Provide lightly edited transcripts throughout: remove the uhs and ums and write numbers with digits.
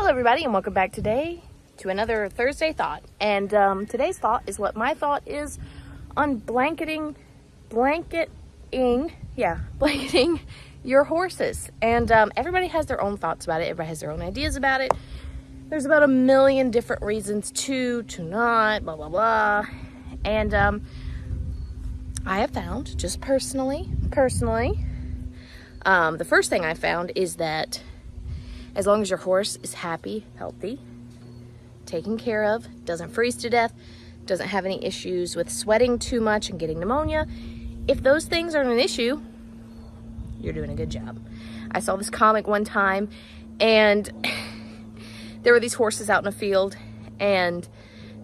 Hello everybody and welcome back today to another Thursday thought. And today's thought is what my thought is on blanketing your horses. And everybody has their own thoughts about it. Everybody has their own ideas about it. There's about a million different reasons to not, blah, blah, blah. And I have found, just personally, the first thing I found is that as long as your horse is happy, healthy, taken care of, doesn't freeze to death, doesn't have any issues with sweating too much and getting pneumonia, if those things aren't an issue, you're doing a good job. I saw this comic one time and there were these horses out in a field and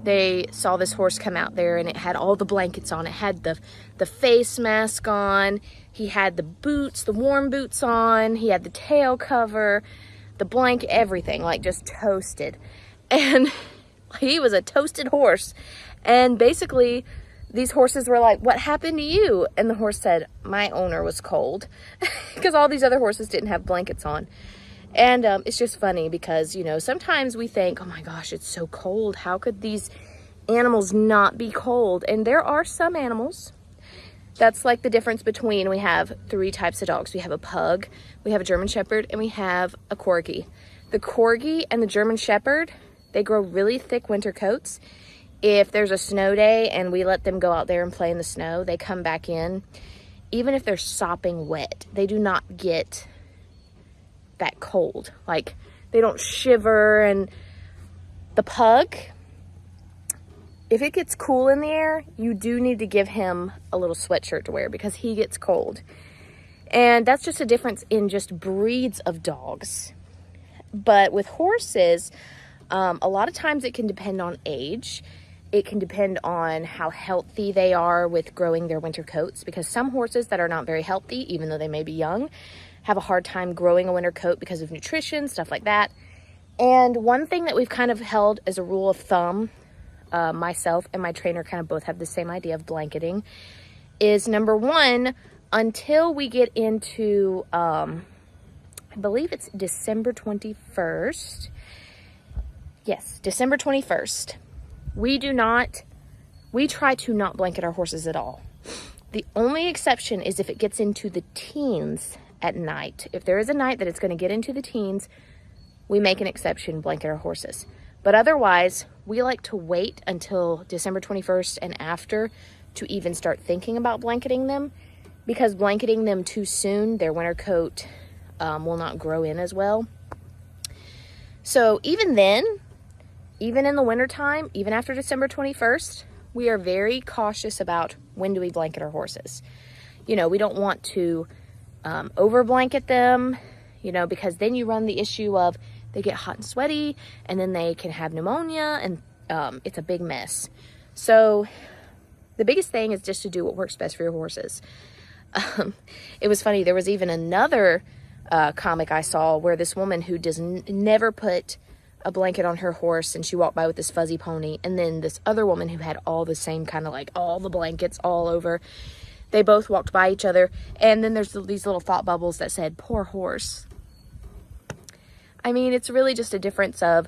they saw this horse come out there and it had all the blankets on. It had the face mask on. He had the boots, the warm boots on. He had the tail cover, the blanket, everything, like just toasted. And he was a toasted horse. And basically these horses were like, "What happened to you?" And the horse said, "My owner was cold," because all these other horses didn't have blankets on. And it's just funny because, you know, sometimes we think, oh my gosh, it's so cold. How could these animals not be cold? And there are some animals. That's like the difference between, we have three types of dogs. We have a pug, we have a German Shepherd, and we have a Corgi. The Corgi and the German Shepherd, they grow really thick winter coats. If there's a snow day and we let them go out there and play in the snow, they come back in. Even if they're sopping wet, they do not get that cold. Like, they don't shiver. And the pug, if it gets cool in the air, you do need to give him a little sweatshirt to wear because he gets cold. And that's just a difference in just breeds of dogs. But with horses, a lot of times it can depend on age. It can depend on how healthy they are with growing their winter coats, because some horses that are not very healthy, even though they may be young, have a hard time growing a winter coat because of nutrition, stuff like that. And one thing that we've kind of held as a rule of thumb, myself and my trainer kind of both have the same idea of blanketing, is number one, until we get into, I believe it's December 21st. Yes, December 21st. We try to not blanket our horses at all. The only exception is if it gets into the teens at night. If there is a night that it's going to get into the teens, we make an exception, blanket our horses. But otherwise, we like to wait until December 21st and after to even start thinking about blanketing them, because blanketing them too soon, their winter coat will not grow in as well. So even then, even in the wintertime, even after December 21st, we are very cautious about when do we blanket our horses. You know, we don't want to over blanket them, you know, because then you run the issue of they get hot and sweaty and then they can have pneumonia and it's a big mess. So the biggest thing is just to do what works best for your horses. It was funny. There was even another comic I saw where this woman who never put a blanket on her horse, and she walked by with this fuzzy pony, and then this other woman who had all the same kind of, like, all the blankets all over. They both walked by each other, and then there's these little thought bubbles that said, "Poor horse." I mean, it's really just a difference of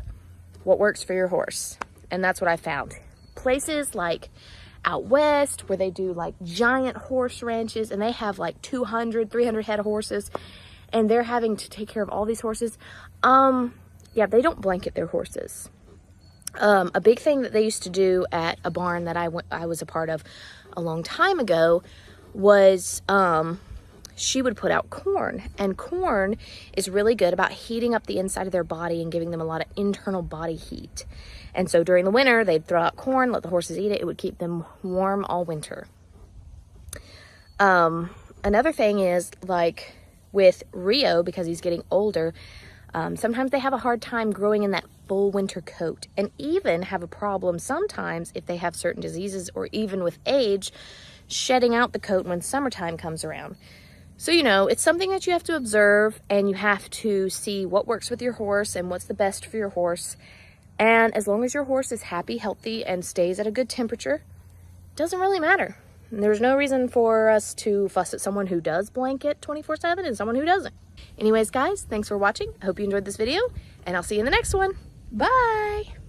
what works for your horse, and that's what I found. Places like out west where they do like giant horse ranches and they have like 200, 300 head of horses, and they're having to take care of all these horses. Yeah, they don't blanket their horses. A big thing that they used to do at a barn that I was a part of a long time ago was she would put out corn. And corn is really good about heating up the inside of their body and giving them a lot of internal body heat. And so during the winter, they'd throw out corn, let the horses eat it. It would keep them warm all winter. Another thing is, like with Rio, because he's getting older, sometimes they have a hard time growing in that full winter coat, and even have a problem sometimes if they have certain diseases or even with age, shedding out the coat when summertime comes around. So, you know, it's something that you have to observe, and you have to see what works with your horse and what's the best for your horse. And as long as your horse is happy, healthy, and stays at a good temperature, it doesn't really matter. And there's no reason for us to fuss at someone who does blanket 24/7 and someone who doesn't. Anyways, guys, thanks for watching. I hope you enjoyed this video, and I'll see you in the next one. Bye!